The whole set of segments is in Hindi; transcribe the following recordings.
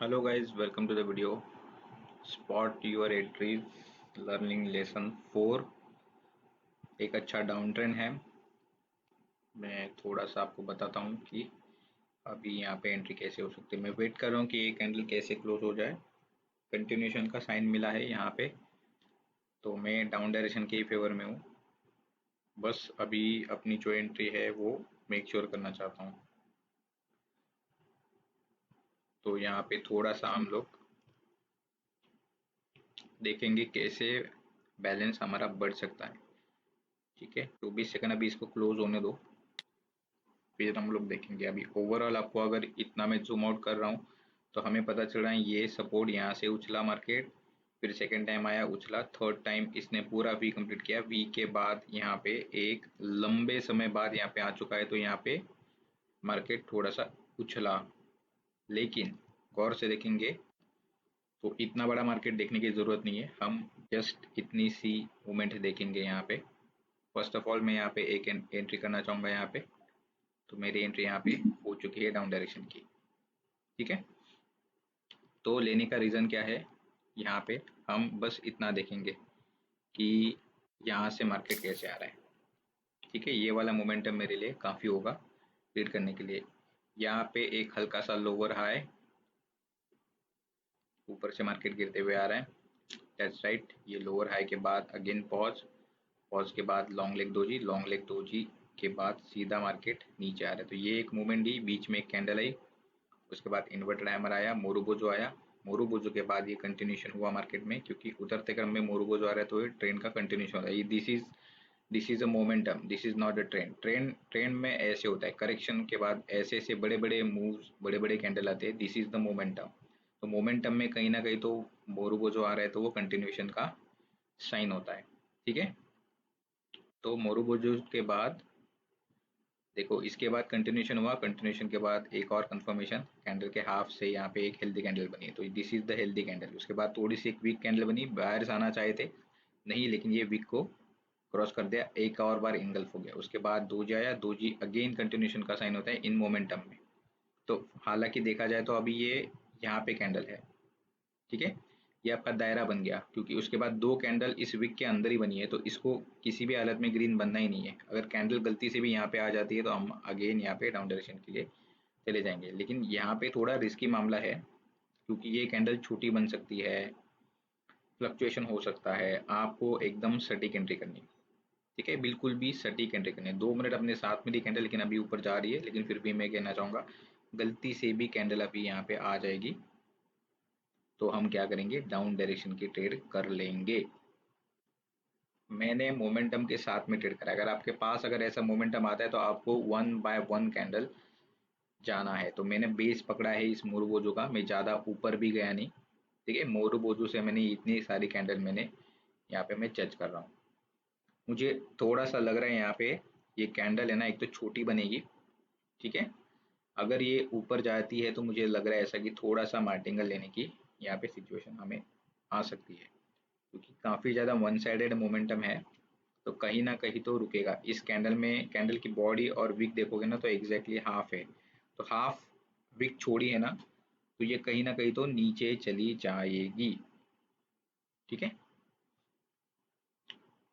Hello guys, welcome to the video. Spot your entries learning lesson 4। एक अच्छा डाउन ट्रेंड है। मैं थोड़ा सा आपको बताता हूँ कि अभी यहाँ पे एंट्री कैसे हो सकती है। मैं वेट कर रहा हूँ कि ये कैंडल कैसे क्लोज हो जाए। कंटिन्यूशन का साइन मिला है यहाँ पे, तो मैं डाउन डायरेक्शन के ही फेवर में हूँ। बस अभी अपनी जो एंट्री है वो मेक श्योर करना चाहता हूँ। तो यहाँ पे थोड़ा सा हम लोग देखेंगे कैसे बैलेंस हमारा बढ़ सकता है। ठीक है, 24 सेकंड अभी इसको क्लोज होने दो, फिर हम लोग देखेंगे। अभी ओवरऑल आपको अगर इतना मैं जूम आउट कर रहा हूँ तो हमें पता चल रहा है ये सपोर्ट यहाँ से उछला मार्केट, फिर सेकेंड टाइम आया उछला, थर्ड टाइम इसने पूरा वी कंप्लीट किया। वी के बाद यहाँ पे एक लंबे समय बाद यहाँ पे आ चुका है, तो यहाँ पे मार्केट थोड़ा सा उछला। लेकिन गौर से देखेंगे तो इतना बड़ा मार्केट देखने की जरूरत नहीं है, हम जस्ट इतनी सी मूवमेंट देखेंगे यहाँ पे। फर्स्ट ऑफ ऑल मैं यहाँ पे एक एंट्री करना चाहूंगा यहाँ पे। तो मेरी एंट्री यहाँ पे हो चुकी है डाउन डायरेक्शन की। ठीक है, तो लेने का रीज़न क्या है, यहाँ पे हम बस इतना देखेंगे कि यहाँ से मार्केट कैसे आ रहा है। ठीक है, ये वाला मोमेंटम मेरे लिए काफ़ी होगा रीड करने के लिए। यहाँ पे एक हल्का सा लोअर हाई, ऊपर से मार्केट गिरते हुए आ रहा है। दैट्स राइट, ये लोअर हाई के बाद अगेन पॉज, पॉज के बाद long leg doji, long leg doji के बाद सीधा मार्केट नीचे आ रहा है। तो ये एक मूवमेंट दी, बीच में एक कैंडल आई, उसके बाद इन्वर्टर हैमर आया, मोरुबोजो आया। मोरुबोजो के बाद ये कंटिन्यूशन हुआ मार्केट में, क्योंकि उतरते क्रम में मोरुबोजो आ रहा है तो ये ट्रेंड का कंटिन्यूशन होता है। This is a momentum, this is not a trend. Trend में ऐसे होता है, करेक्शन के बाद ऐसे ऐसे बड़े बड़े मूव्स, बड़े बड़े कैंडल आते हैं। This is the momentum. तो मोमेंटम में कहीं ना कहीं तो मोरुबोजो आ रहा है तो वो कंटिन्यूशन का साइन होता है। ठीक है, तो मोरुबोजो के बाद देखो, इसके बाद कंटिन्यूशन हुआ, कंटिन्यूशन के बाद एक और कंफर्मेशन कैंडल के हाफ से यहाँ पे एक हेल्दी कैंडल बनी है, तो this is the healthy candle. उसके बाद थोड़ी सी एक वीक कैंडल बनी, बायर्स आना चाहे थे नहीं, लेकिन ये वीक को क्रॉस कर दिया, एक और बार इंगल्फ हो गया। उसके बाद दोजी आया, दोजी अगेन कंटिन्यूशन का साइन होता है इन मोमेंटम में। तो हालांकि देखा जाए तो अभी ये यहाँ पे कैंडल है। ठीक है, ये आपका दायरा बन गया, क्योंकि उसके बाद दो कैंडल इस विक के अंदर ही बनी है, तो इसको किसी भी हालत में ग्रीन बनना ही नहीं है। अगर कैंडल गलती से भी यहाँ पे आ जाती है तो हम अगेन यहाँ पे डाउन डायरेक्शन के लिए चले जाएंगे। लेकिन यहाँ पे थोड़ा रिस्की मामला है, क्योंकि ये कैंडल छोटी बन सकती है, फ्लक्चुएशन हो सकता है। आपको एकदम सटीक एंट्री करनी है। ठीक है, बिल्कुल भी सटीक एंट्री करनी है। 2 मिनट अपने साथ में दी कैंडल, लेकिन अभी ऊपर जा रही है, लेकिन फिर भी मैं कहना चाहूंगा गलती से भी कैंडल अभी यहाँ पे आ जाएगी तो हम क्या करेंगे, डाउन डायरेक्शन की ट्रेड कर लेंगे। मैंने मोमेंटम के साथ में ट्रेड करा। अगर आपके पास अगर ऐसा मोमेंटम आता है तो आपको 1 बाय 1 कैंडल जाना है। तो मैंने बेस पकड़ा है इस मोरुबोजो का, मैं ज़्यादा ऊपर भी गया नहीं। ठीक है, मोरुबोजो से मैंने इतनी सारी कैंडल मैंने यहाँ पे मैं जज कर रहा हूँ। मुझे थोड़ा सा लग रहा है यहाँ पे ये कैंडल है ना, एक तो छोटी बनेगी। ठीक है, अगर ये ऊपर जाती है तो मुझे लग रहा है ऐसा कि थोड़ा सा मार्टिंगल लेने की यहाँ पे सिचुएशन हमें आ सकती है, क्योंकि काफ़ी ज़्यादा वन साइडेड मोमेंटम है। तो कहीं ना कहीं तो रुकेगा इस कैंडल में। कैंडल की बॉडी और विक देखोगे ना तो एग्जैक्टली हाफ है, तो हाफ विक छोड़ी है ना, तो ये कहीं ना कहीं तो नीचे चली जाएगी। ठीक है,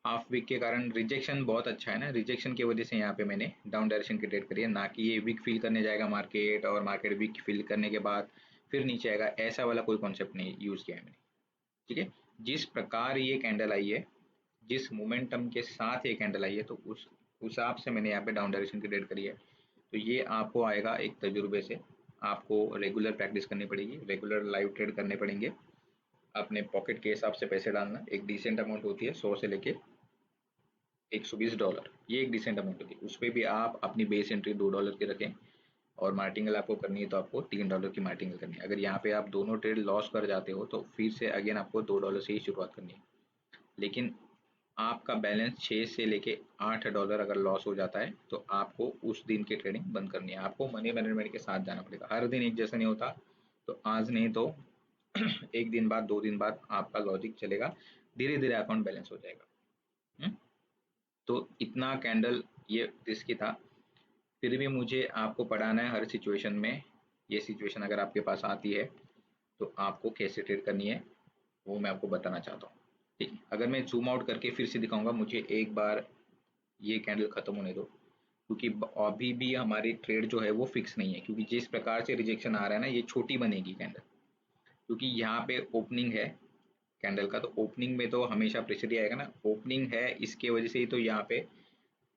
हाफ वीक के कारण रिजेक्शन बहुत अच्छा है ना, रिजेक्शन की वजह से यहाँ पे मैंने डाउन डायरेक्शन की ट्रेड करी है, ना कि ये वीक फिल करने जाएगा मार्केट और मार्केट वीक फिल करने के बाद फिर नीचे आएगा, ऐसा वाला कोई कॉन्सेप्ट नहीं यूज किया है मैंने। ठीक है, जिस प्रकार ये कैंडल आई है, जिस मोमेंटम के साथ ये कैंडल आई है, तो उस हिसाब से मैंने यहाँ पे डाउन डायरेक्शन की ट्रेड करी है। तो ये आपको आएगा एक तजुर्बे से। आपको रेगुलर प्रैक्टिस करनी पड़ेगी, रेगुलर लाइव ट्रेड करने पड़ेंगे। अपने पॉकेट के हिसाब से पैसे डालना, एक डिसेंट अमाउंट होती है 100 से लेके $120, ये एक डिसेंट अमाउंट होती है। उस पर भी आप अपनी बेस एंट्री $2 की रखें, और मार्टिंगल आपको करनी है तो आपको $3 की मार्टिंगल करनी है। अगर यहाँ पे आप दोनों ट्रेड लॉस कर जाते हो तो फिर से अगेन आपको $2 से ही शुरुआत करनी है। लेकिन आपका बैलेंस 6 से लेके $8 अगर लॉस हो जाता है तो आपको उस दिन की ट्रेडिंग बंद करनी है। आपको मनी मैनेजमेंट के साथ जाना पड़ेगा, हर दिन एक जैसा नहीं होता। तो आज नहीं तो एक दिन बाद, 2 दिन बाद आपका लॉजिक चलेगा, धीरे धीरे अकाउंट बैलेंस हो जाएगा। हम्म? तो इतना कैंडल ये रिस्की था, फिर भी मुझे आपको पढ़ाना है हर सिचुएशन में। ये सिचुएशन अगर आपके पास आती है तो आपको कैसे ट्रेड करनी है वो मैं आपको बताना चाहता हूँ। ठीक है, अगर मैं जूम आउट करके फिर से दिखाऊंगा, मुझे एक बार ये कैंडल खत्म होने दो, क्योंकि अभी भी हमारी ट्रेड जो है वो फिक्स नहीं है, क्योंकि जिस प्रकार से रिजेक्शन आ रहा है ना, ये छोटी बनेगी कैंडल, क्योंकि यहाँ पे ओपनिंग है कैंडल का, तो ओपनिंग में तो हमेशा प्रेशर ही आएगा ना, ओपनिंग है इसके वजह से ही तो यहाँ पे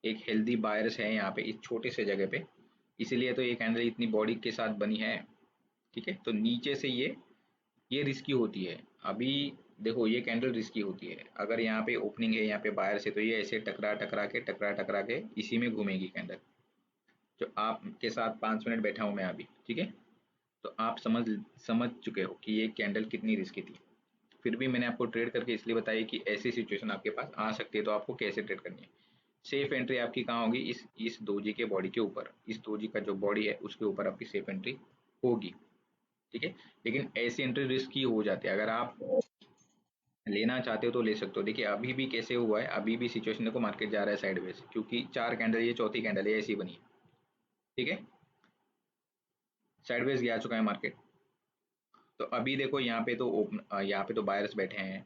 एक हेल्दी बायर्स है यहाँ पे इस छोटे से जगह पे, इसीलिए तो ये कैंडल इतनी बॉडी के साथ बनी है। ठीक है, तो नीचे से ये रिस्की होती है। अभी देखो ये कैंडल रिस्की होती है, अगर यहाँ पे ओपनिंग है यहाँ पे बायर से, तो ये ऐसे टकरा टकरा के इसी में घूमेगी कैंडल, जो आपके साथ 5 मिनट बैठा हूँ मैं अभी। ठीक है, तो आप समझ चुके हो कि ये कैंडल कितनी रिस्की थी। फिर भी मैंने आपको ट्रेड करके इसलिए बताई कि ऐसी सिचुएशन आपके पास आ सकती है, तो आपको कैसे ट्रेड करनी है। सेफ एंट्री आपकी कहाँ होगी, इस दोजी के बॉडी के ऊपर, इस दोजी का जो बॉडी है उसके ऊपर आपकी सेफ एंट्री होगी। ठीक है, लेकिन ऐसी एंट्री रिस्की हो जाती है, अगर आप लेना चाहते हो तो ले सकते हो। देखिए अभी भी कैसे हुआ है, अभी भी सिचुएशन देखो, मार्केट जा रहा है साइडवेज, क्योंकि 4 कैंडल, ये चौथी कैंडल है ऐसी बनी है। ठीक है, साइडवेज गया चुका है मार्केट। तो अभी देखो यहाँ पे तो यहाँ पे तो बायर्स बैठे हैं,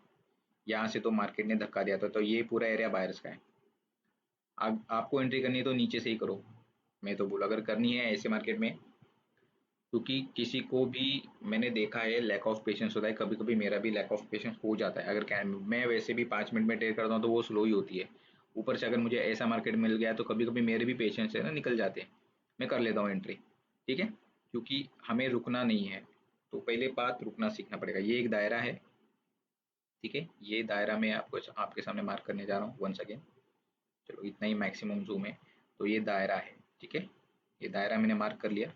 यहाँ से तो मार्केट ने धक्का दिया था, तो ये पूरा एरिया बायर्स का है। आपको एंट्री करनी है तो नीचे से ही करो, मैं तो बोला अगर करनी है ऐसे मार्केट में, क्योंकि किसी को भी मैंने देखा है लैक ऑफ पेशेंस होता है, कभी कभी मेरा भी लैक ऑफ पेशेंस हो जाता है। अगर मैं वैसे भी 5 मिनट में ट्रेड करता हूँ तो वो स्लो ही होती है, ऊपर से अगर मुझे ऐसा मार्केट मिल गया तो कभी कभी मेरे भी पेशेंस है ना निकल जाते हैं, मैं कर लेता हूँ एंट्री। ठीक है, क्योंकि हमें रुकना नहीं है, तो पहले बात रुकना सीखना पड़ेगा। ये एक दायरा है, ठीक है, ये दायरा मैं आपको आपके सामने मार्क करने जा रहा हूँ वंस अगेन। चलो इतना ही मैक्सिमम जूम है, तो ये दायरा है। ठीक है, ये दायरा मैंने मार्क कर लिया,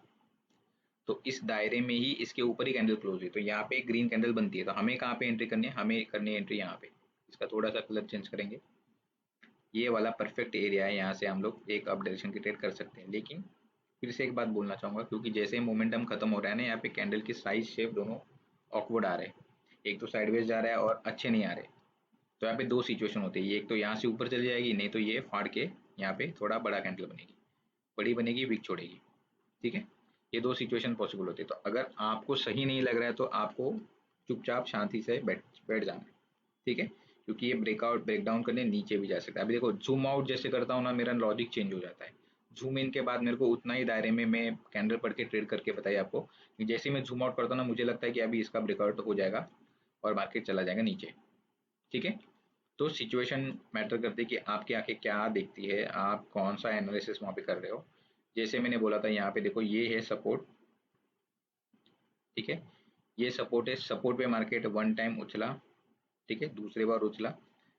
तो इस दायरे में ही इसके ऊपर ही कैंडल क्लोज हुई, तो यहाँ पे ग्रीन कैंडल बनती है, तो हमें कहाँ पे एंट्री करनी है, हमें करनी है एंट्री यहाँ पे। इसका थोड़ा सा कलर चेंज करेंगे, ये वाला परफेक्ट एरिया है, यहाँ से हम लोग एक अप डायरेक्शन की ट्रेड कर सकते हैं। लेकिन फिर से एक बात बोलना चाहूंगा, क्योंकि जैसे मोमेंटम खत्म हो रहा है ना, यहाँ पे कैंडल की साइज शेप दोनों ऑकवर्ड आ रहे हैं, एक तो साइडवेज जा रहा है और अच्छे नहीं आ रहे। तो यहाँ पे दो सिचुएशन होती है, ये एक तो यहाँ से ऊपर चली जाएगी, नहीं तो ये फाड़ के यहाँ पे थोड़ा बड़ा कैंडल बनेगी, बड़ी बनेगी, विक छोड़ेगी। ठीक है, ये दो सिचुएशन पॉसिबल होती है। तो अगर आपको सही नहीं लग रहा है तो आपको चुपचाप शांति से बैठ बैठ जाना है। ठीक है, क्योंकि ये ब्रेकआउट ब्रेक डाउन करने नीचे भी जा सकता है। अभी देखो जूम आउट जैसे करता हूँ ना, मेरा लॉजिक चेंज हो जाता है। जूम इन के बाद मेरे को उतना ही दायरे में मैं कैंडल पढ़ के ट्रेड करके बताइए आपको कि जैसे मैं जूम आउट करता हूँ ना, मुझे लगता है कि अभी इसका ब्रेकआउट हो जाएगा और मार्केट चला जाएगा नीचे। ठीक है, तो सिचुएशन मैटर करती है कि आपकी आंखें क्या देखती है, आप कौन सा एनालिसिस वहाँ पे कर रहे हो। जैसे मैंने बोला था, यहाँ पे देखो ये है सपोर्ट। ठीक है, ये सपोर्ट है, सपोर्ट पे मार्केट वन टाइम उछला, ठीक है, दूसरी बार उछला,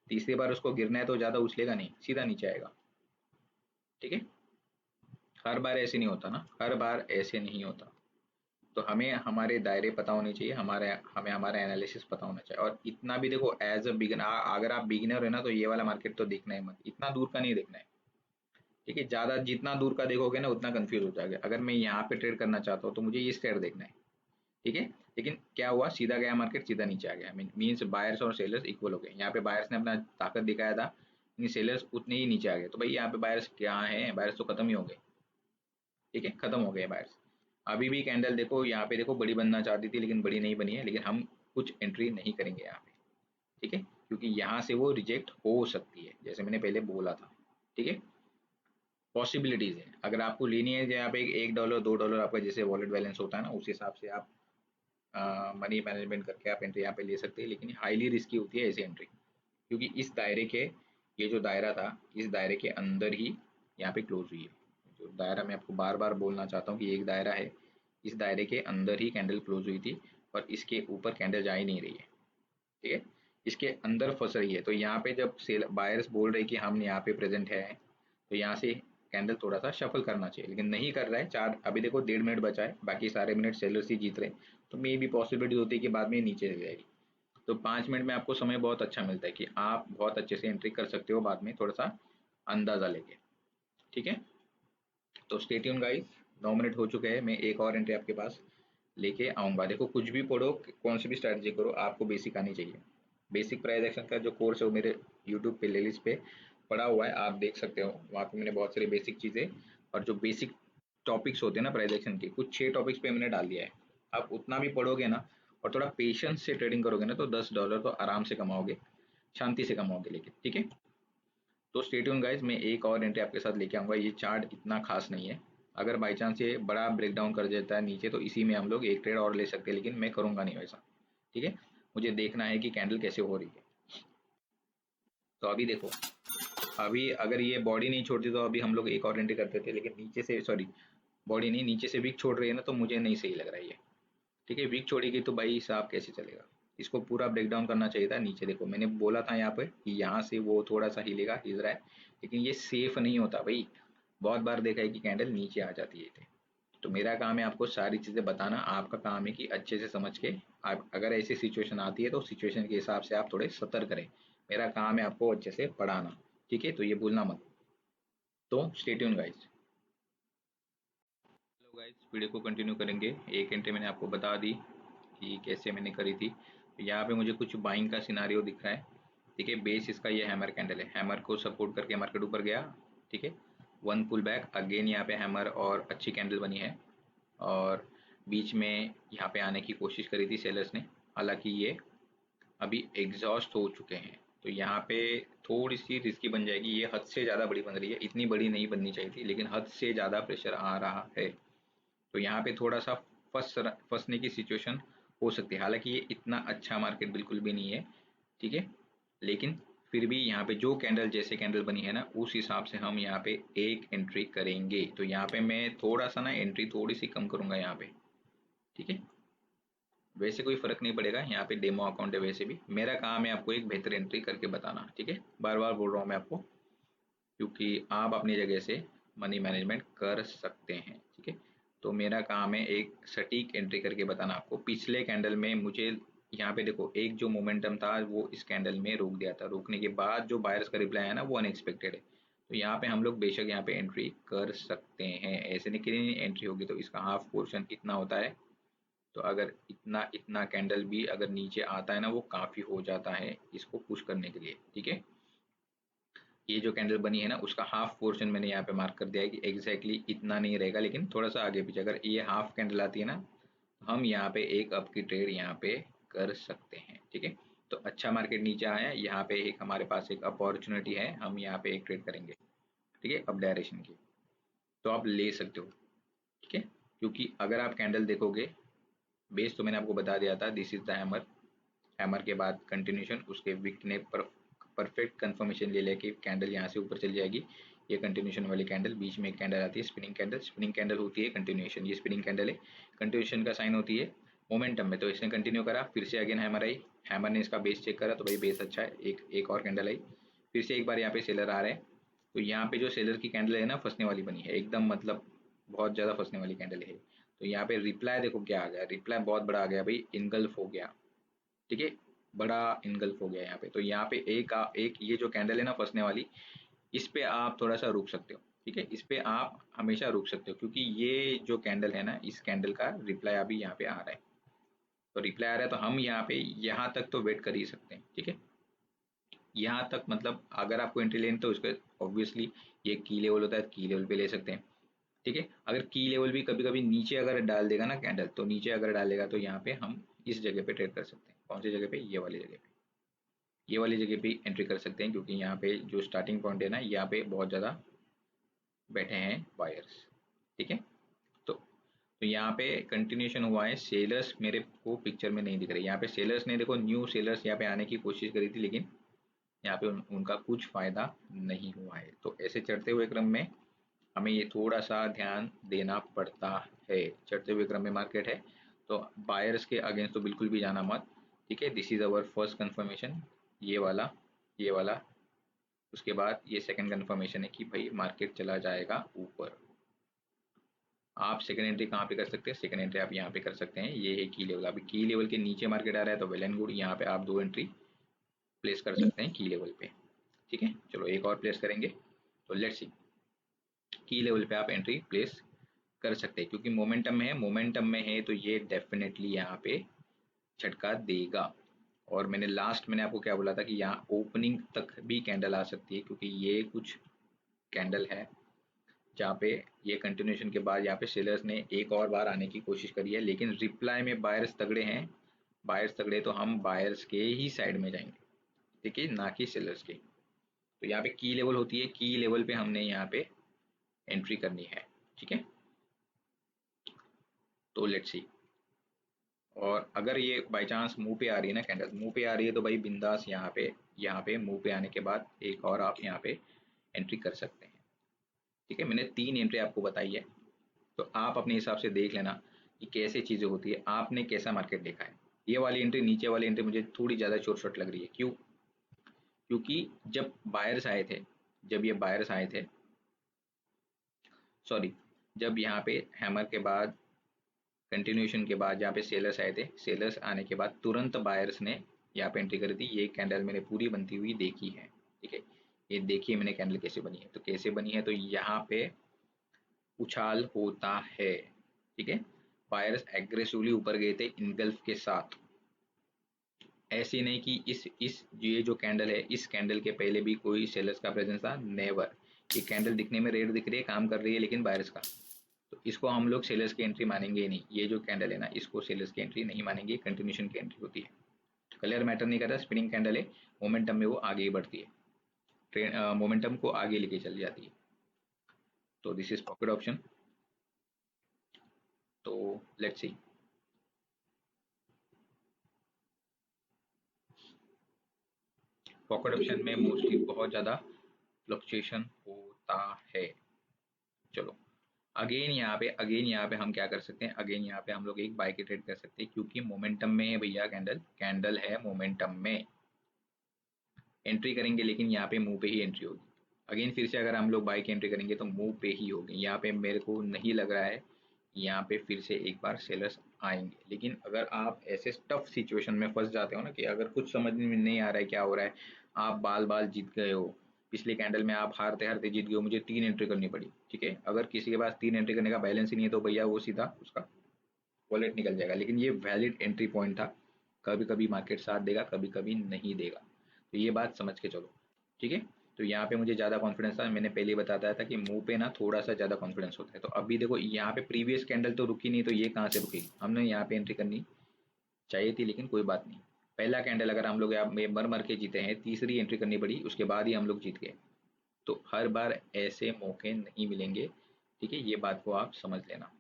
तीसरी बार उसको गिरना है तो ज्यादा उछलेगा नहीं, सीधा नीचे आएगा। ठीक है, हर बार ऐसे नहीं होता ना, हर बार ऐसे नहीं होता। तो हमें हमारे दायरे पता होने चाहिए, हमें हमारा एनालिसिस पता होना चाहिए। और इतना भी देखो, एज अ बिगिनर, अगर आप बिगिनर है ना, तो ये वाला मार्केट तो देखना ही मत, इतना दूर का नहीं देखना है। ठीक है, ज्यादा जितना दूर का देखोगे ना उतना कंफ्यूज हो जाएगा। अगर मैं यहाँ पे ट्रेड करना चाहता हूँ तो मुझे ये स्टेट देखना है। ठीक है, लेकिन क्या हुआ, सीधा गया मार्केट, सीधा नीचे आ गया, मीन्स बायर्स और सेलर्स इक्वल हो गए। यहाँ पे बायर्स ने अपना ताकत दिखाया था, सेलर्स उतने ही नीचे आ गए, तो भाई यहाँ पे बायर्स क्या है, बायर्स तो खत्म ही हो गए। ठीक है, खत्म हो गए बायर्स। अभी भी कैंडल देखो, यहाँ पे देखो बड़ी बनना चाहती थी लेकिन बड़ी नहीं बनी है, लेकिन हम कुछ एंट्री नहीं करेंगे यहाँ पे। ठीक है, क्योंकि यहाँ से वो रिजेक्ट हो सकती है, जैसे मैंने पहले बोला था। ठीक है, पॉसिबिलिटीज है, अगर आपको लेनी है यहाँ पे $1 $2 आपका जैसे वॉलेट बैलेंस होता है ना, उस हिसाब से आप मनी मैनेजमेंट करके आप एंट्री यहाँ पे ले सकते हैं। लेकिन हाईली रिस्की होती है ऐसी एंट्री, क्योंकि इस दायरे के, ये जो दायरा था, इस दायरे के अंदर ही यहाँ पे क्लोज हुई है। जो दायरा मैं आपको बार बार बोलना चाहता हूँ कि एक दायरा है, इस दायरे के अंदर ही कैंडल क्लोज हुई थी, और इसके ऊपर कैंडल जा ही नहीं रही है। ठीक है, इसके अंदर फंस रही है। तो यहाँ पे जब सेल बायर्स बोल रहे कि हम यहाँ पे प्रेजेंट है, तो यहाँ से कैंडल थोड़ा सा शफल करना चाहिए, लेकिन नहीं कर रहा है। चार, अभी देखो 1.5 मिनट बचा है, बाकी सारे मिनट सेलर्स ही जीत रहे, तो मे भी पॉसिबिलिटी होती है कि बाद में नीचे चली जाएगी। तो 5 मिनट में आपको समय बहुत अच्छा मिलता है कि आप बहुत अच्छे से एंट्री कर सकते हो बाद में, थोड़ा सा अंदाजा लेके। ठीक है, तो स्टे ट्यून गाइस, 9 मिनट हो चुके हैं, मैं एक और एंट्री आपके पास लेके आऊंगा। देखो कुछ भी पढ़ो, कौन सी भी स्ट्रैटेजी करो, आपको बेसिक आनी चाहिए। बेसिक प्राइस एक्शन का जो कोर्स है वो मेरे यूट्यूब पे प्लेलिस्ट पे पड़ा हुआ है, आप देख सकते हो, वहाँ पे मैंने बहुत सारी बेसिक चीज़ें और जो बेसिक टॉपिक्स होते हैं ना प्राइस एक्शन के, कुछ 6 टॉपिक्स पे मैंने डाल दिया है। आप उतना भी पढ़ोगे ना, और थोड़ा पेशेंस से ट्रेडिंग करोगे ना तो $10 तो आराम से कमाओगे, शांति से कमाओगे लेकिन, ठीक है। तो स्टे ट्यून गाइस, मैं एक और एंट्री आपके साथ लेके आऊंगा। ये चार्ट इतना खास नहीं है, अगर बाई चांस ये बड़ा ब्रेकडाउन कर देता है नीचे तो इसी में हम लोग एक ट्रेड और ले सकते हैं, लेकिन मैं करूंगा नहीं वैसा, ठीक है। मुझे देखना है कि कैंडल कैसे हो रही है। तो अभी देखो, अभी अगर ये बॉडी नहीं छोड़ती तो अभी हम लोग एक और एंट्री करते थे, लेकिन नीचे से, सॉरी बॉडी नहीं, नीचे से वीक छोड़ रही है ना, तो मुझे नहीं सही लग रहा है ये, ठीक है। वीक छोड़ेगी तो भाई हिसाब कैसे चलेगा, इसको पूरा ब्रेकडाउन करना चाहिए था। नीचे देखो, मैंने बोला था यहाँ पे कि यहाँ से वो थोड़ा सा हिलेगा, हिल रहा है, लेकिन ये सेफ नहीं होता भाई। बहुत बार देखा है कि कैंडल नीचे आ जाती है। तो मेरा काम है आपको सारी चीज़ें बताना, आपका काम है कि अच्छे से समझ के, आप अगर ऐसी सिचुएशन आती है तो सिचुएशन के हिसाब से आप थोड़े सतर्क करें। मेरा काम है आपको अच्छे से पढ़ाना, ठीक है, तो ये भूलना मत। तो stay tune guys. Hello guys, video को कंटिन्यू करेंगे। एक घंटे मैंने आपको बता दी कि कैसे मैंने करी थी। तो यहाँ पे मुझे कुछ बाइंग का सिनारियो दिख रहा है, ठीक है। बेस इसका ये हैमर कैंडल है, हैमर को सपोर्ट करके मार्केट ऊपर गया, ठीक है। वन पुल बैक अगेन, यहाँ पे हैमर और अच्छी कैंडल बनी है, और बीच में यहाँ पे आने की कोशिश करी थी सेलर्स ने, हालांकि ये अभी एग्जॉस्ट हो चुके हैं। तो यहाँ पे थोड़ी सी रिस्की बन जाएगी, ये हद से ज़्यादा बड़ी बन रही है, इतनी बड़ी नहीं बननी चाहिए थी, लेकिन हद से ज़्यादा प्रेशर आ रहा है। तो यहाँ पे थोड़ा सा फंसने की सिचुएशन हो सकती है। हालांकि ये इतना अच्छा मार्केट बिल्कुल भी नहीं है, ठीक है, लेकिन फिर भी यहाँ पे जो कैंडल, जैसे कैंडल बनी है ना, उस हिसाब से हम यहाँ पे एक एंट्री करेंगे। तो यहाँ पे मैं थोड़ा सा ना एंट्री थोड़ी सी कम करूंगा यहाँ पे, ठीक है। वैसे कोई फर्क नहीं पड़ेगा, यहाँ पे डेमो अकाउंट है, वैसे भी मेरा काम है आपको एक बेहतर एंट्री करके बताना, ठीक है। बार बार बोल रहा हूँ मैं आपको, क्योंकि आप अपनी जगह से मनी मैनेजमेंट कर सकते हैं, ठीक है। तो मेरा काम है एक सटीक एंट्री करके बताना आपको। पिछले कैंडल में मुझे यहाँ पे देखो, एक जो मोमेंटम था वो इस कैंडल में रोक दिया था, रोकने के बाद जो बायर्स का रिप्लाई है ना, वो अनएक्सपेक्टेड है। तो यहाँ पे हम लोग बेशक यहाँ पे एंट्री कर सकते हैं, ऐसे नहीं कि एंट्री होगी तो इसका हाफ पोर्शन इतना होता है। तो अगर इतना इतना कैंडल भी अगर नीचे आता है ना, वो काफ़ी हो जाता है इसको पुश करने के लिए, ठीक है। ये जो कैंडल बनी है ना, उसका हाफ पोर्शन मैंने यहाँ पे मार्क कर दिया है कि एग्जैक्टली इतना नहीं रहेगा, लेकिन थोड़ा सा आगे पीछे अगर ये हाफ कैंडल आती है ना, हम यहाँ पे एक अप की ट्रेड यहाँ पे कर सकते हैं, ठीक है। तो अच्छा मार्केट नीचे आया, यहाँ पे एक हमारे पास एक अपॉर्चुनिटी है, हम यहाँ पे एक ट्रेड करेंगे, ठीक है, अप डायरेक्शन की। तो आप ले सकते हो, ठीक है। क्योंकि अगर आप कैंडल देखोगे, बेस तो मैंने आपको बता दिया था, this is the hammer. Hammer के बाद कंटिन्यूशन, उसके विक ने परफेक्ट कंफर्मेशन ले लिया कि कैंडल यहाँ से ऊपर चल जाएगी। ये कंटिन्यूशन वाली कैंडल, बीच में एक कैंडल आती है स्पिनिंग कैंडल, स्पिनिंग कैंडल होती है कंटिन्यूशन, ये स्पिनिंग कैंडल है, कंटिन्यूशन का साइन होती है मोमेंटम में। तो इसने कंटिन्यू करा, फिर से अगेन हैमर आई, हैमर ने इसका बेस चेक करा, तो भाई बेस अच्छा है, एक और कैंडल आई, फिर से एक बार यहाँ पे सेलर आ रहे हैं। तो यहाँ पे जो सेलर की कैंडल है ना, फंसने वाली बनी है एकदम, मतलब बहुत ज़्यादा फंसने वाली कैंडल है। तो यहाँ पे रिप्लाई देखो क्या आ गया, रिप्लाई बहुत बड़ा आ गया भाई, इनगल्फ हो गया, ठीक है, बड़ा इनगल्फ हो गया यहाँ पे। तो यहाँ पे एक ये जो कैंडल है ना फंसने वाली, इस पे आप थोड़ा सा रुक सकते हो, ठीक है, इस पे आप हमेशा रुक सकते हो, क्योंकि ये जो कैंडल है ना, इस कैंडल का रिप्लाई अभी यहाँ पे आ रहा है। तो रिप्लाई आ रहा है तो हम यहाँ पे यहाँ तक तो वेट कर ही सकते हैं, ठीक है। यहाँ तक मतलब अगर आपको एंट्री लेनी तो उसका ऑब्वियसली ये की लेवल होता है, की लेवल पे ले सकते हैं, ठीक है। अगर की लेवल भी कभी कभी नीचे अगर डाल देगा ना कैंडल, तो नीचे अगर डालेगा तो यहाँ पे हम इस जगह पे ट्रेड कर सकते हैं। कौन सी जगह पे, ये वाली जगह पे, ये वाली जगह पे एंट्री कर सकते हैं, क्योंकि यहाँ पे जो स्टार्टिंग पॉइंट है ना, यहाँ पे बहुत ज़्यादा बैठे हैं बायर्स, ठीक है। तो यहाँ पे कंटिन्यूशन हुआ है, सेलर्स मेरे को पिक्चर में नहीं दिख रहे। यहाँ पे सेलर्स ने देखो, न्यू सेलर्स यहाँ पे आने की कोशिश करी थी, लेकिन यहाँ पे उनका कुछ फायदा नहीं हुआ है। तो ऐसे चढ़ते हुए क्रम में हमें ये थोड़ा सा ध्यान देना पड़ता है। चढ़ते हुए क्रम में मार्केट है, तो बायर्स के अगेंस्ट तो बिल्कुल भी जाना मत, ठीक है। This is our first confirmation, ये वाला, ये वाला। उसके बाद ये सेकंड कंफर्मेशन है कि भाई मार्केट चला जाएगा ऊपर। आप सेकंड एंट्री कहाँ पे कर सकते हैं, सेकंड एंट्री आप यहाँ पे कर सकते हैं, ये है की लेवल। अभी की लेवल के नीचे मार्केट आ रहा है तो वेल एंड गुड, यहाँ पे आप दो एंट्री प्लेस कर सकते हैं की लेवल पे, ठीक है। चलो एक और प्लेस करेंगे, तो लेट्स सी, की लेवल पे आप एंट्री प्लेस कर सकते हैं, क्योंकि मोमेंटम में है, मोमेंटम में है तो ये डेफिनेटली यहाँ पे झटका देगा। और मैंने आपको क्या बोला था कि यहाँ ओपनिंग तक भी कैंडल आ सकती है, क्योंकि ये कुछ कैंडल है जहाँ पे ये कंटिन्यूशन के बाद यहाँ पे सेलर्स ने एक और बार आने की कोशिश करी है, लेकिन रिप्लाई में बायर्स तगड़े हैं, बायर्स तगड़े तो हम बायर्स के ही साइड में जाएंगे, ठीक है, ना कि सेलर्स के। तो यहाँ पे की लेवल होती है, की लेवल पे हमने यहाँ पे एंट्री करनी है, ठीक है। तो लेट्स सी, और अगर ये बाई चांस मुंह पे आ रही है ना, कैंडल मुंह पे आ रही है, तो भाई बिंदास यहाँ पे मुंह पे आने के बाद एक और आप यहाँ पे एंट्री कर सकते हैं, ठीक है। मैंने 3 एंट्री आपको बताई है, तो आप अपने हिसाब से देख लेना कि कैसे चीज़ें होती है, आपने कैसा मार्केट देखा है। ये वाली एंट्री, नीचे वाली एंट्री मुझे थोड़ी ज़्यादा शॉर्ट शॉर्ट लग रही है, क्यों? क्योंकि जब बायर्स आए थे, जब ये बायर्स आए थे, सॉरी, जब यहाँ पे हैमर के बाद कंटिन्यूशन के बाद जहाँ पे सेलर्स आए थे, सेलर्स आने के बाद तुरंत बायर्स ने यहाँ पे एंट्री करी थी। ये कैंडल मैंने पूरी बनती हुई देखी है, ठीक है। ये देखिए मैंने कैंडल कैसे बनी है, तो कैसे बनी है, तो यहाँ पे उछाल होता है, ठीक है। बायर्स एग्रेसिवली ऊपर गए थे इनगल्फ के साथ, ऐसे नहीं कि इस ये जो कैंडल है, इस कैंडल के पहले भी कोई सेलर्स का प्रेजेंस था, नेवर। ये कैंडल दिखने में रेड दिख रही है, काम कर रही है, लेकिन बायर्स का, तो इसको हम लोग सेलर्स की एंट्री मानेंगे ही नहीं। ये जो कैंडल है ना, इसको सेलर्स की एंट्री नहीं मानेंगे, कंटिन्यूशन की एंट्री होती है। कलर मैटर नहीं करता, स्पिनिंग कैंडल है, मोमेंटम में वो आगे ही बढ़ती है, ट्रेन मोमेंटम को आगे लेके चली जाती है। तो दिस इज पॉकेट ऑप्शन। तो लेट्स सी, पॉकेट ऑप्शन में मोस्टली बहुत ज़्यादा फ्लक्चुएशन होता है। चलो, अगेन यहाँ पे हम क्या कर सकते हैं, अगेन यहाँ पे हम लोग एक बाय की ट्रेड कर सकते हैं, क्योंकि मोमेंटम में है भैया, कैंडल कैंडल है मोमेंटम में, एंट्री करेंगे लेकिन यहाँ पे मुंह पे ही एंट्री होगी। अगेन फिर से अगर हम लोग बाय की एंट्री करेंगे तो मुंह पे ही होगी। यहाँ पे मेरे को नहीं लग रहा है यहाँ पे फिर से एक बार सेलर्स आएंगे, लेकिन अगर आप ऐसे टफ सिचुएशन में फंस जाते हो ना, कि अगर कुछ समझ में नहीं आ रहा है क्या हो रहा है, आप बाल बाल जीत गए हो, पिछले कैंडल में आप हारते हारते जीत गए हो, मुझे 3 एंट्री करनी पड़ी, ठीक है। अगर किसी के पास 3 एंट्री करने का बैलेंस ही नहीं है, तो भैया वो सीधा उसका वॉलेट निकल जाएगा। लेकिन ये वैलिड एंट्री पॉइंट था, कभी कभी मार्केट साथ देगा, कभी कभी नहीं देगा, तो ये बात समझ के चलो, ठीक है। तो यहाँ पे मुझे ज़्यादा कॉन्फिडेंस था, मैंने पहले ही बताया था कि मुंह पे ना थोड़ा सा ज़्यादा कॉन्फिडेंस होता है। तो अभी देखो यहाँ पे प्रीवियस कैंडल तो रुकी नहीं, तो ये कहाँ से रुकेगी, हमने यहाँ पे एंट्री करनी चाहिए थी, लेकिन कोई बात नहीं। पहला कैंडल अगर हम लोग यहाँ में मर मर के जीते हैं, तीसरी एंट्री करनी पड़ी, उसके बाद ही हम लोग जीत गए। तो हर बार ऐसे मौके नहीं मिलेंगे, ठीक है, ये बात को आप समझ लेना,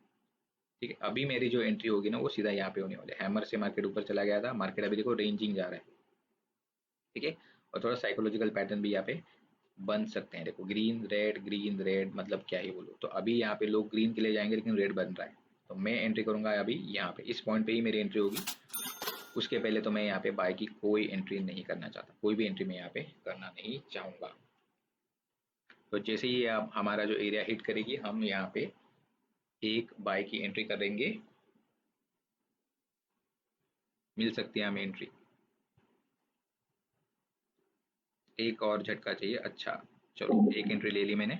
ठीक है। अभी मेरी जो एंट्री होगी ना, वो सीधा यहाँ पे होने वाले, हैमर से मार्केट ऊपर चला गया था, मार्केट अभी देखो रेंजिंग जा रहा है, ठीक है। और थोड़ा साइकोलॉजिकल पैटर्न भी यहाँ पे बन सकते हैं। देखो ग्रीन रेड मतलब क्या ही बोलो, तो अभी यहाँ पे लोग ग्रीन के लिए जाएंगे, लेकिन रेड बन रहा है, तो मैं एंट्री करूंगा अभी यहाँ पे, इस पॉइंट पे ही मेरी एंट्री होगी। उसके पहले तो मैं यहाँ पे बाय की कोई एंट्री नहीं करना चाहता, कोई भी एंट्री मैं यहाँ पे करना नहीं चाहूंगा। तो जैसे ही आप हमारा जो एरिया हिट करेगी, हम यहाँ पे एक बाय की एंट्री करेंगे, मिल सकती है हमें एंट्री, एक और झटका चाहिए। अच्छा, चलो एक एंट्री ले ली मैंने,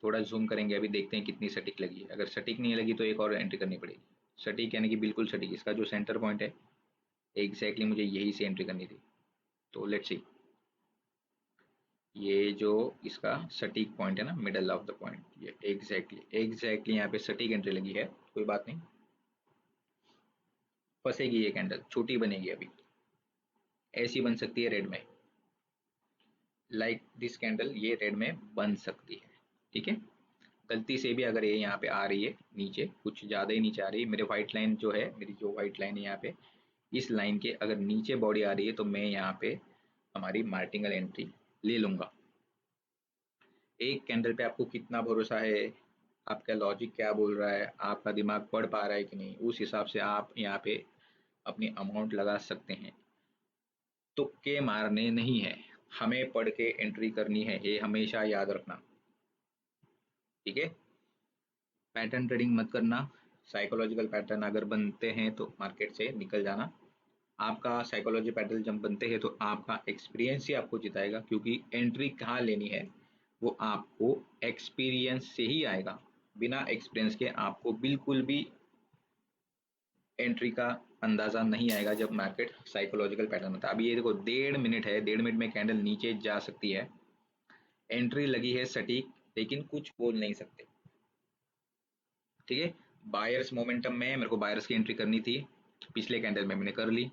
थोड़ा जूम करेंगे, अभी देखते हैं कितनी सटीक लगी है। अगर सटीक नहीं लगी तो एक और एंट्री करनी पड़ेगी। सटीक यानी कि बिल्कुल सटीक, इसका जो सेंटर पॉइंट है एग्जैक्टली मुझे यही से एंट्री करनी थी। तो लेट्स सी, ये जो इसका सटीक पॉइंट है ना, मिडल ऑफ द पॉइंट, ये एग्जैक्टली यहाँ पे सटीक एंट्री लगी है। कोई बात नहीं, फंसेगी ये कैंडल, छोटी बनेगी, अभी ऐसी बन सकती है रेड में, लाइक दिस कैंडल ये रेड में बन सकती है, ठीक है। गलती से भी अगर ये यहाँ पे आ रही है नीचे, कुछ ज़्यादा ही नीचे आ रही है, मेरे व्हाइट लाइन जो है, मेरी जो व्हाइट लाइन है यहाँ पे, इस लाइन के अगर नीचे बॉडी आ रही है, तो मैं यहाँ पे हमारी मार्टिंगल एंट्री ले लूँगा। एक कैंडल पे आपको कितना भरोसा है, आपका लॉजिक क्या बोल रहा है, आपका दिमाग पढ़ पा रहा है कि नहीं, उस हिसाब से आप यहाँ पे अपनी अमाउंट लगा सकते हैं। तुक्के मारने नहीं है, हमें पढ़ के एंट्री करनी है, ये हमेशा याद रखना, ठीक है। पैटर्न ट्रेडिंग मत करना, साइकोलॉजिकल पैटर्न अगर बनते हैं तो मार्केट से निकल जाना। आपका साइकोलॉजी पैटर्न जब बनते हैं तो आपका एक्सपीरियंस ही आपको जिताएगा, क्योंकि एंट्री कहाँ लेनी है वो आपको एक्सपीरियंस से ही आएगा। बिना एक्सपीरियंस के आपको बिल्कुल भी एंट्री का अंदाजा नहीं आएगा जब मार्केट साइकोलॉजिकल पैटर्न होता है। अभी ये देखो 1.5 मिनट है, 1.5 मिनट में कैंडल नीचे जा सकती है, एंट्री लगी है सटीक, लेकिन कुछ बोल नहीं सकते, ठीक है। बायर्स मोमेंटम में मेरे को बायर्स की एंट्री करनी थी, पिछले कैंडल में मैंने कर ली।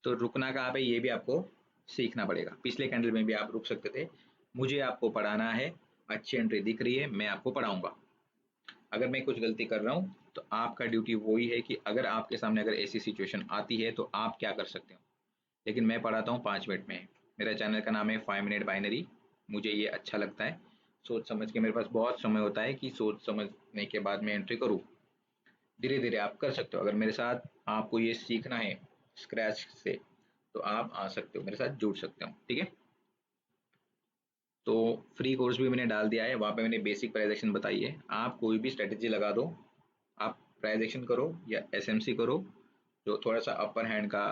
तो रुकना कहाँ पे ये भी आपको सीखना पड़ेगा। पिछले कैंडल में भी आप रुक सकते थे, मुझे आपको पढ़ाना है, अच्छी एंट्री दिख रही है मैं आपको पढ़ाऊंगा। अगर मैं कुछ गलती कर रहा हूँ तो आपका ड्यूटी वही है कि अगर आपके सामने अगर ऐसी सिचुएशन आती है तो आप क्या कर सकते हो। लेकिन मैं पढ़ाता हूँ 5 मिनट में। मेरा चैनल का नाम है 5 मिनट बाइनरी, मुझे ये अच्छा लगता है। सोच समझ के, मेरे पास बहुत समय होता है कि सोच समझने के बाद मैं एंट्री करूँ। धीरे धीरे आप कर सकते हो। अगर मेरे साथ आपको ये सीखना है स्क्रैच से तो आप आ सकते हो, मेरे साथ जुड़ सकते हो, ठीक है। तो फ्री कोर्स भी मैंने डाल दिया है, वहाँ पे मैंने बेसिक प्राइस एक्शन बताई है। आप कोई भी स्ट्रेटेजी लगा दो, आप प्राइस एक्शन करो या एसएमसी करो, जो थोड़ा सा अपर हैंड का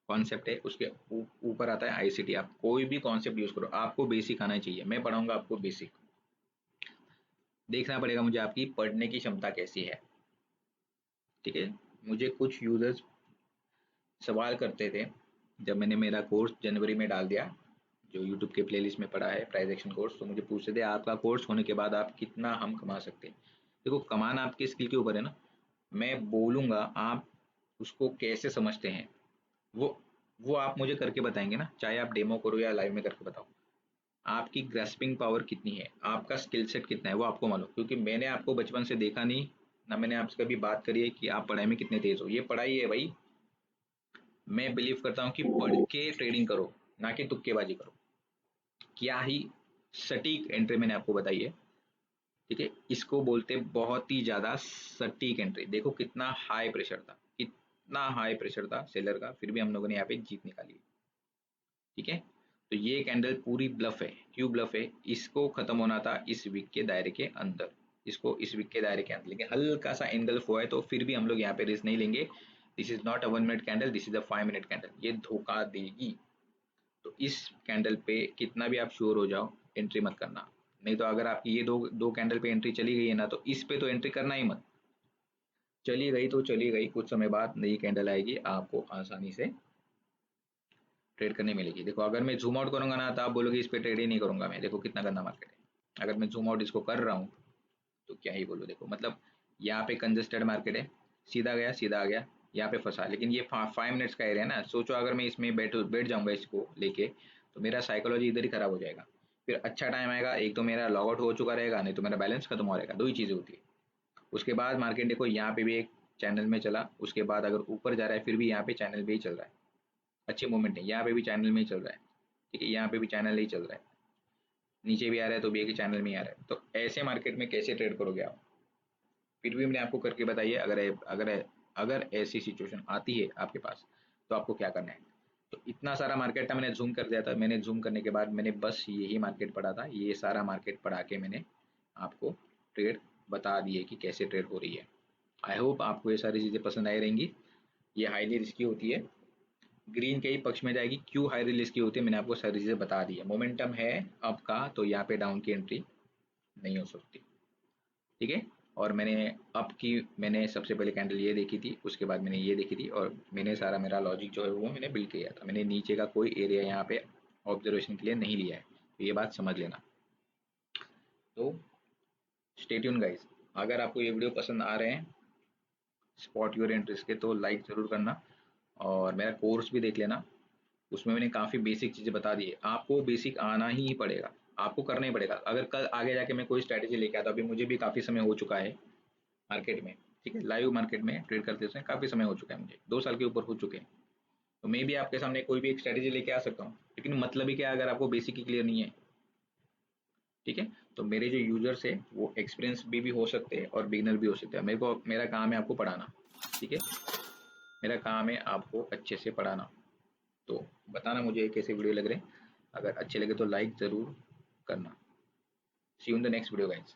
कॉन्सेप्ट है उसके ऊपर आता है आईसीटी। आप कोई भी कॉन्सेप्ट यूज करो, आपको बेसिक आना चाहिए। मैं पढ़ाऊंगा आपको बेसिक। देखना पड़ेगा मुझे आपकी पढ़ने की क्षमता कैसी है, ठीक है। मुझे कुछ यूजर्स सवाल करते थे जब मैंने मेरा कोर्स जनवरी में डाल दिया, जो यूट्यूब के प्लेलिस्ट में पड़ा है प्राइस एक्शन कोर्स, तो मुझे पूछते थे आपका कोर्स होने के बाद आप कितना हम कमा सकते हैं। देखो, कमाना आपकी स्किल के ऊपर है ना। मैं बोलूंगा, आप उसको कैसे समझते हैं वो वो आप मुझे करके बताएंगे ना, चाहे आप डेमो करो या लाइव में करके बताओ। आपकी ग्रास्पिंग पावर कितनी है, आपका स्किल सेट कितना है, वो आपको मालूम। क्योंकि मैंने आपको बचपन से देखा नहीं ना, मैंने आपसे कभी बात करी है कि आप पढ़ाई में कितने तेज हो। ये पढ़ाई है भाई। मैं बिलीव करता हूँ कि पढ़ के ट्रेडिंग करो, ना कि तुक्केबाजी करो। क्या ही सटीक एंट्री मैंने आपको बताई है, ठीक है। इसको बोलते बहुत ही ज्यादा सटीक एंट्री। देखो कितना हाई प्रेशर था, कितना हाई प्रेशर था सेलर का, फिर भी हम लोगों ने यहाँ पे जीत निकाली, ठीक है। तो ये कैंडल पूरी ब्लफ है। क्यों ब्लफ है? इसको खत्म होना था इस वीक के दायरे के अंदर, इसको इस वीक के दायरे के अंदर, लेकिन हल्का सा एंगल्फ हुआ है तो फिर भी हम लोग यहाँ पे रिस्क नहीं लेंगे। This is not a 1 minute candle, this is a 5 minute candle, ये धोखा देगी। तो इस कैंडल पे कितना भी आप श्योर हो जाओ, एंट्री मत करना। नहीं तो अगर आपकी ये दो दो कैंडल पे एंट्री चली गई है ना, तो इस पे तो एंट्री करना ही मत। चली गई तो चली गई, कुछ समय बाद नई कैंडल आएगी, आपको आसानी से ट्रेड करने मिलेगी। देखो, अगर मैं जूम आउट करूंगा ना तो आप बोलोगे इस पे ट्रेड ही नहीं करूंगा मैं, देखो कितना गंदा मार्केट है। अगर मैं जूम आउट इसको कर रहा हूँ तो क्या ही बोलो। देखो मतलब यहाँ पे कंजस्टेड मार्केट है, सीधा गया सीधा आ गया, यहाँ पे फंसा। लेकिन ये 5 मिनट्स का एरिया है ना, सोचो अगर मैं इसमें बैठ जाऊंगा इसको लेके, तो मेरा साइकोलॉजी इधर ही खराब हो जाएगा। फिर अच्छा टाइम आएगा, एक तो मेरा लॉग आउट हो चुका रहेगा, नहीं तो मेरा बैलेंस खत्म हो रहेगा। दो ही चीज़ें होती है। उसके बाद मार्केट देखो यहाँ पे भी एक चैनल में चला, उसके बाद अगर ऊपर जा रहा है फिर भी यहाँ पे चैनल भी ही चल रहा है, अच्छे मूवमेंट है। यहाँ पे भी चैनल में ही चल रहा है, ठीक है, यहाँ पे भी चैनल ही चल रहा है, नीचे भी आ रहा है तो भी एक ही चैनल में ही आ रहा है। तो ऐसे मार्केट में कैसे ट्रेड करोगे आप? फिर भी मैंने आपको करके बताइए, अगर अगर अगर ऐसी सिचुएशन आती है आपके पास तो आपको क्या करना है। तो इतना सारा मार्केट था, मैंने जूम कर दिया था। मैंने जूम करने के बाद मैंने बस यही मार्केट पढ़ा था, ये सारा मार्केट पढ़ा के मैंने आपको ट्रेड बता दिए कि कैसे ट्रेड हो रही है। आई होप आपको ये सारी चीज़ें पसंद आई रहेंगी। ये हाईली रिस्की होती है, ग्रीन के ही पक्ष में जाएगी। क्यों हाई रिस्क की होती है मैंने आपको सारी चीज़ें बता दी है। मोमेंटम है अप का तो यहाँ पे डाउन की एंट्री नहीं हो सकती, ठीक है। और मैंने सबसे पहले कैंडल ये देखी थी, उसके बाद मैंने ये देखी थी, और मैंने सारा मेरा लॉजिक जो है वो मैंने बिल्ड किया था। मैंने नीचे का कोई एरिया यहाँ पे ऑब्जर्वेशन के लिए नहीं लिया है, तो ये बात समझ लेना। तो स्टे ट्यून गाइस, अगर आपको ये वीडियो पसंद आ रहे हैं स्पॉट योर एंट्रीज के, तो लाइक ज़रूर करना और मेरा कोर्स भी देख लेना। उसमें मैंने काफ़ी बेसिक चीज़ें बता दी है, आपको बेसिक आना ही पड़ेगा, आपको करना ही पड़ेगा। अगर कल आगे जाके मैं कोई स्ट्रैटेजी लेके आता, अभी मुझे भी काफ़ी समय हो चुका है मार्केट में, ठीक है, लाइव मार्केट में ट्रेड करते समय काफ़ी समय हो चुका है, मुझे 2 साल के ऊपर हो चुके हैं। तो मैं भी आपके सामने कोई भी एक स्ट्रैटेजी लेके आ सकता हूँ, लेकिन मतलब ही क्या है अगर आपको बेसिक ही क्लियर नहीं है, ठीक है। तो मेरे जो यूजर्स है वो एक्सपीरियंस भी हो सकते हैं और बिगिनर भी हो सकते हैं। मेरा काम है आपको पढ़ाना, ठीक है, मेरा काम है आपको अच्छे से पढ़ाना। तो बताना मुझे कैसे वीडियो लग रहे हैं, अगर अच्छे लगे तो लाइक ज़रूर करना। See you in the next video guys.